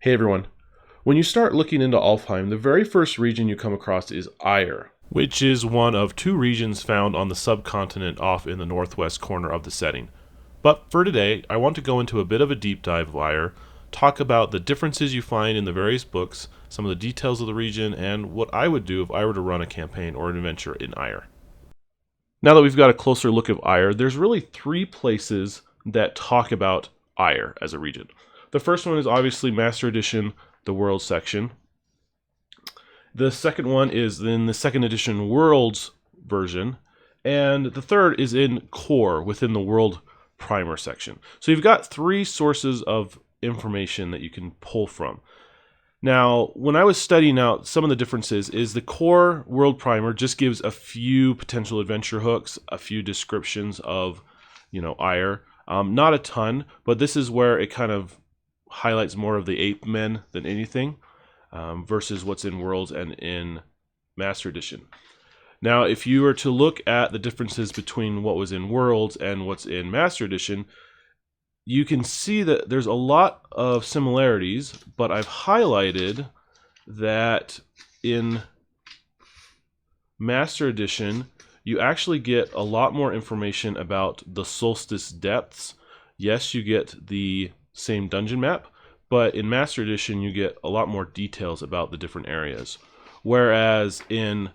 Hey everyone. When you start looking into Alfheim, the very first region you come across is Eir, which is one of two regions found on the subcontinent off in the northwest corner of the setting. But for today, I want to go into a bit of a deep dive of Eir, talk about the differences you find in the various books, some of the details of the region, and what I would do if I were to run a campaign or an adventure in Eir. Now that we've got a closer look at Eir, there's really three places that talk about Eir as a region. The first one is obviously Master Edition, the World section. The second one is in the second edition Worlds version, and the third is in Core within the World Primer section. So you've got three sources of information that you can pull from. Now, when I was studying out some of the differences, is the Core World Primer just gives a few potential adventure hooks, a few descriptions of, Eir. Not a ton, but this is where it kind of highlights more of the ape men than anything, versus what's in Worlds and in Master Edition. Now, if you were to look at the differences between what was in Worlds and what's in Master Edition, you can see that there's a lot of similarities, but I've highlighted that in Master Edition, you actually get a lot more information about the Solstice depths. Yes, you get the same dungeon map, but in Master Edition you get a lot more details about the different areas. Whereas in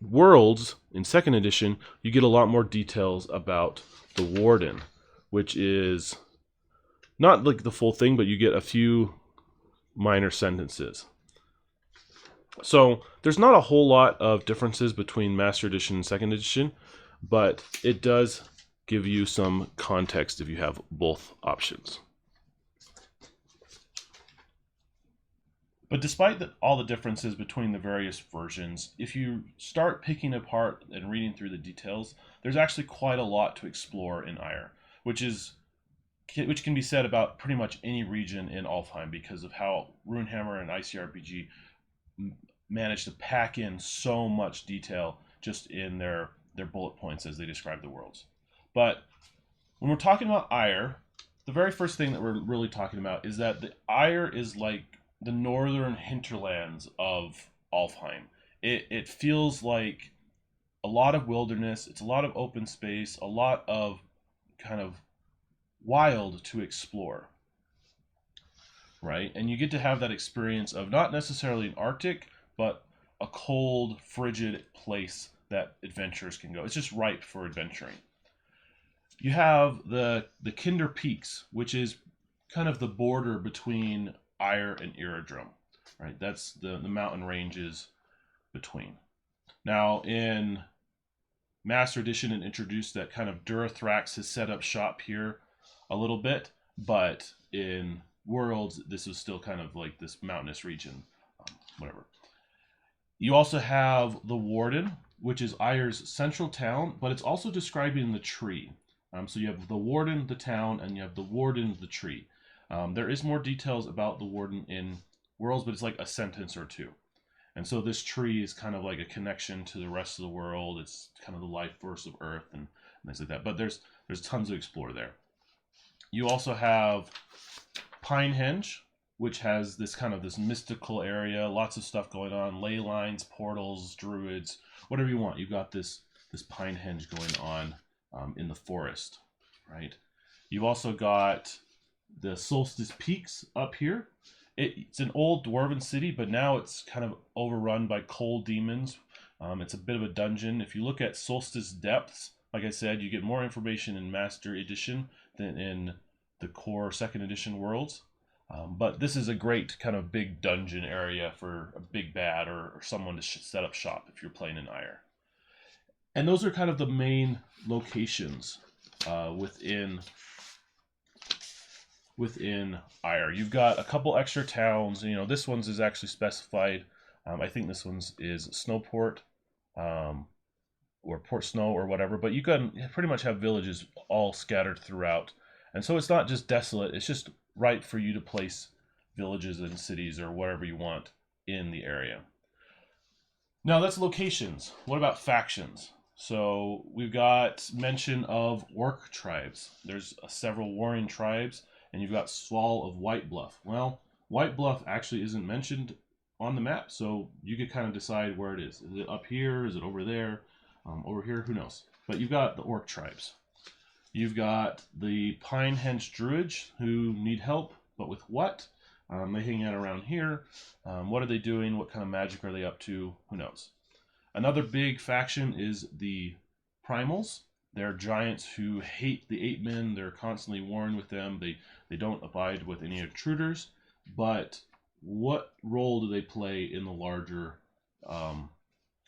Worlds, in second edition, you get a lot more details about the Warden, which is not like the full thing, but you get a few minor sentences. So there's not a whole lot of differences between Master Edition and second edition, but it does give you some context if you have both options. But despite all the differences between the various versions, if you start picking apart and reading through the details, there's actually quite a lot to explore in Eir, which can be said about pretty much any region in Alfheim because of how Runehammer and ICRPG managed to pack in so much detail just in their bullet points as they describe the worlds. But when we're talking about Eir, the very first thing that we're really talking about is that the Eir is like the northern hinterlands of Alfheim. It feels like a lot of wilderness, it's a lot of open space, a lot of kind of wild to explore, right? And you get to have that experience of not necessarily an Arctic, but a cold, frigid place that adventurers can go. It's just ripe for adventuring. You have the Kinder Peaks, which is kind of the border between Eir and Iridrum, right? That's the mountain ranges between. Now, in Master Edition, it introduced that kind of Durathrax has set up shop here a little bit, but in Worlds, this is still kind of like this mountainous region, whatever. You also have the Warden, which is Eir's central town, but it's also describing the tree. So you have the Warden, the town, and you have the Warden, the tree. There is more details about the Warden in Worlds, but it's like a sentence or two. And so this tree is kind of like a connection to the rest of the world. It's kind of the life force of Earth and things like that. But there's tons to explore there. You also have Pinehenge, which has this kind of this mystical area, lots of stuff going on, ley lines, portals, druids, whatever you want. You've got this Pinehenge going on in the forest, right? You've also got the Solstice Peaks up here. It's an old dwarven city, but now it's kind of overrun by cold demons. It's a bit of a dungeon. If you look at Solstice Depths, like I said, you get more information in Master Edition than in the Core Second Edition Worlds. But this is a great kind of big dungeon area for a big bad or someone to set up shop if you're playing in Eir. And those are kind of the main locations within Eir. You've got a couple extra towns. This one's is actually specified. I think this one's is Snowport or Port Snow or whatever. But you can pretty much have villages all scattered throughout. And so it's not just desolate. It's just right for you to place villages and cities or whatever you want in the area. Now that's locations. What about factions? So we've got mention of orc tribes. There's several warring tribes, and you've got Swall of White Bluff. Well, White Bluff actually isn't mentioned on the map, so you could kind of decide where it is. Is it up here? Is it over there? Over here? Who knows? But you've got the orc tribes. You've got the Pinehenge Druids who need help, but with what? They hang out around here. What are they doing? What kind of magic are they up to? Who knows? Another big faction is the Primals. They're giants who hate the Ape Men. They're constantly warring with them. They don't abide with any intruders. But what role do they play in the larger kind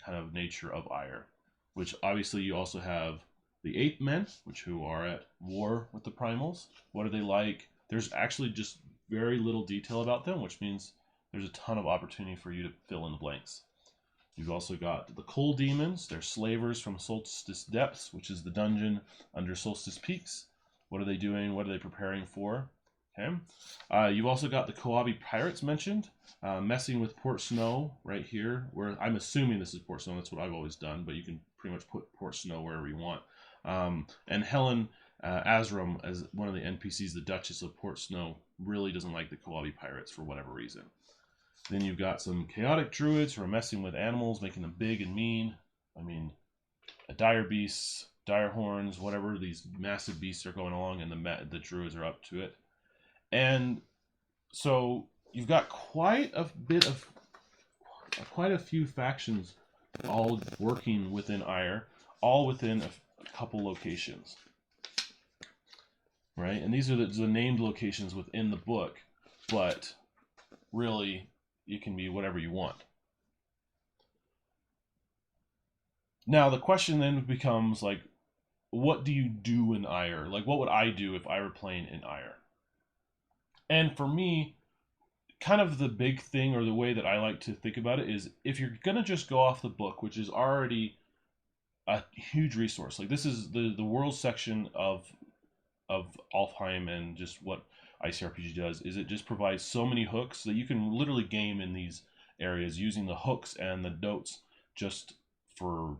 of nature of Ire? Which obviously you also have the Ape Men, who are at war with the Primals. What are they like? There's actually just very little detail about them, which means there's a ton of opportunity for you to fill in the blanks. You've also got the Coal Demons. They're slavers from Solstice Depths, which is the dungeon under Solstice Peaks. What are they doing? What are they preparing for? Okay. You've also got the Koabi Pirates mentioned, messing with Port Snow right here, where I'm assuming this is Port Snow. That's what I've always done, but you can pretty much put Port Snow wherever you want. And Helen Asram, as one of the NPCs, the Duchess of Port Snow, really doesn't like the Koabi Pirates for whatever reason. Then you've got some chaotic druids who are messing with animals, making them big and mean. I mean, dire beasts, dire horns, whatever, these massive beasts are going along, and the druids are up to it. And so you've got quite a few factions all working within Ire, all within a couple locations, right? And these are the named locations within the book, but really it can be whatever you want. Now the question then becomes, like, what do you do in Ire? Like, what would I do if I were playing in Ire? And for me, kind of the big thing, or the way that I like to think about it, is if you're going to just go off the book, which is already a huge resource. Like, this is the world section of Alfheim, and just what ICRPG does is it just provides so many hooks that you can literally game in these areas using the hooks and the notes just for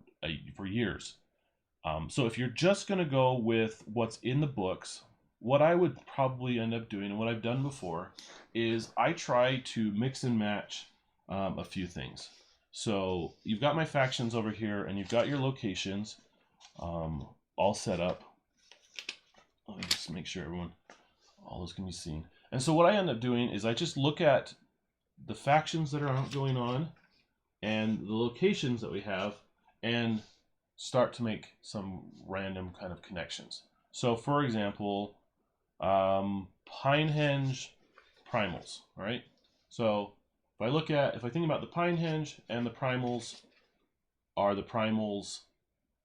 years. So if you're just going to go with what's in the books, what I would probably end up doing, and what I've done before, is I try to mix and match a few things. So you've got my factions over here, and you've got your locations all set up. Let me just make sure all those can be seen. And so what I end up doing is I just look at the factions that are going on and the locations that we have, and start to make some random kind of connections. So for example, Pinehenge Primals, right? So if I think about the Pinehenge and the Primals, are the Primals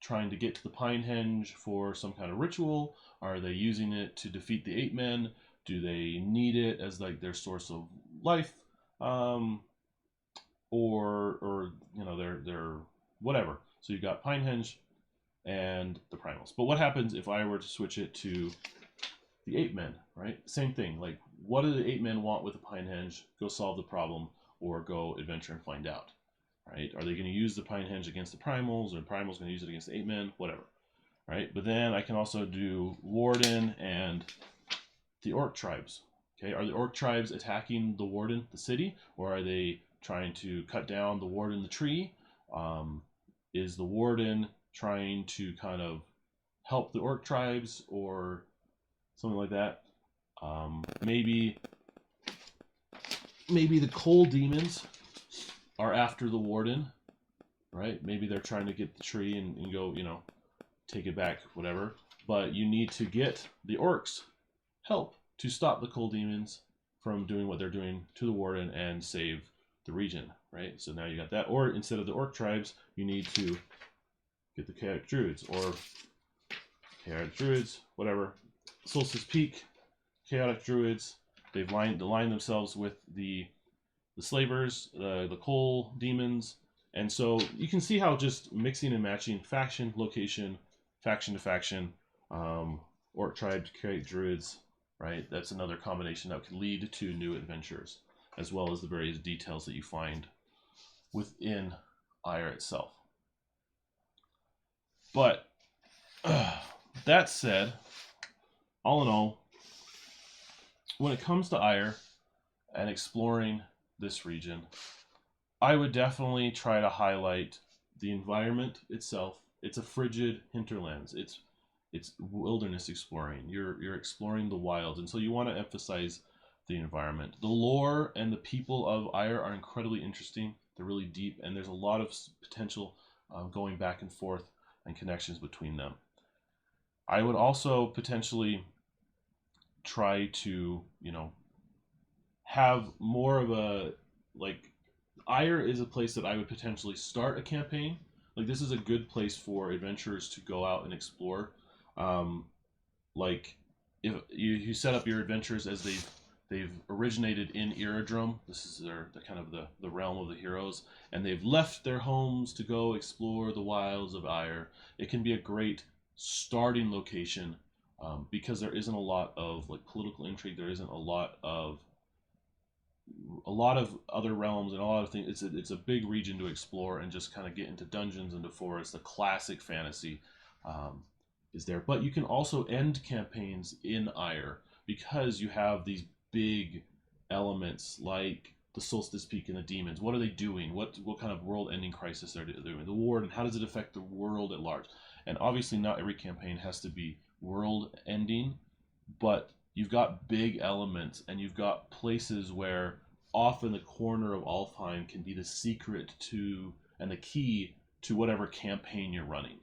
trying to get to the Pinehenge for some kind of ritual? Are they using it to defeat the Ape Men? Do they need it as like their source of life? Or you know, they're whatever. So you've got Pinehenge and the Primals. But what happens if I were to switch it to the Ape Men, right? Same thing. Like, what do the Ape Men want with the Pinehenge? Go solve the problem, or go adventure and find out, right? Are they going to use the Pinehenge against the Primals, or the Primals going to use it against the Ape Men? Whatever, right? But then I can also do Warden and the Orc tribes. Okay, are the Orc tribes attacking the Warden, the city, or are they trying to cut down the Warden, the tree? Is the Warden trying to kind of help the Orc tribes, or something like that? Maybe the Coal Demons are after the Warden, right? Maybe they're trying to get the tree and go, you know, take it back, whatever. But you need to get the Orcs help to stop the Coal Demons from doing what they're doing to the Warden and save the region, right? So now you got that. Or instead of the Orc tribes, you need to get the Chaotic Druids, or Chaotic Druids, whatever. Solstice Peak, Chaotic Druids. They've aligned themselves with the Slavers, the Coal Demons, and so you can see how just mixing and matching faction, location, faction to faction, Orc tribes, Chaotic Druids, right? That's another combination that can lead to new adventures, as well as the various details that you find within Ire itself. But that said, all in all, when it comes to Ire and exploring this region, I would definitely try to highlight the environment itself. It's a frigid hinterlands. It's wilderness exploring. You're exploring the wilds, and so you want to emphasize the environment. The lore and the people of Ire are incredibly interesting. They're really deep, and there's a lot of potential going back and forth and connections between them. I would also potentially try to, have more of a, like, Ire is a place that I would potentially start a campaign. Like, this is a good place for adventurers to go out and explore. Like, if you set up your adventures as they've originated in Iradrum. This is the kind of the realm of the heroes, and they've left their homes to go explore the wilds of Ire. It can be a great starting location because there isn't a lot of like political intrigue. There isn't a lot of other realms and a lot of things. It's a big region to explore and just kind of get into dungeons, into forests. The classic fantasy is there, but you can also end campaigns in Ire because you have these big elements like the Solstice Peak and the demons. What are they doing? What kind of world-ending crisis are they doing? The war, and how does it affect the world at large? And obviously, not every campaign has to be world-ending, but you've got big elements, and you've got places where off in the corner of Alfheim can be the secret to and the key to whatever campaign you're running.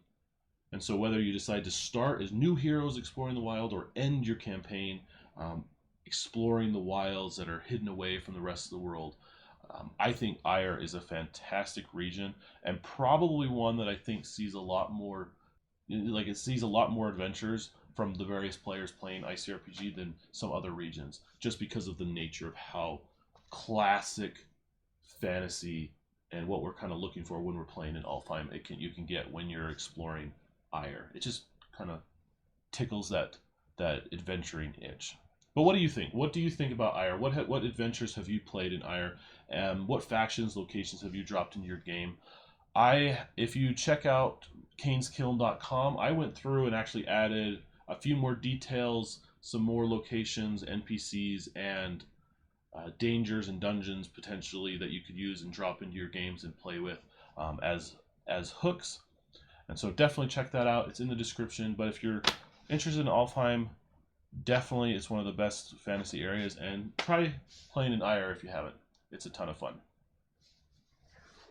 And so whether you decide to start as new heroes exploring the wild or end your campaign exploring the wilds that are hidden away from the rest of the world, I think Ire is a fantastic region, and probably one that I think sees a lot more, like it sees a lot more adventures from the various players playing ICRPG than some other regions, just because of the nature of how classic fantasy and what we're kind of looking for when we're playing in Alfheim you can get when you're exploring Ire. It just kind of tickles that adventuring itch. But what do you think? What do you think about Ire? What adventures have you played in Ire? What factions, locations have you dropped into your game? If you check out caneskiln.com, I went through and actually added a few more details, some more locations, NPCs, and dangers and dungeons potentially that you could use and drop into your games and play with as hooks. And so definitely check that out. It's in the description. But if you're interested in Alfheim, definitely it's one of the best fantasy areas, and try playing in Ire if you haven't. It's a ton of fun.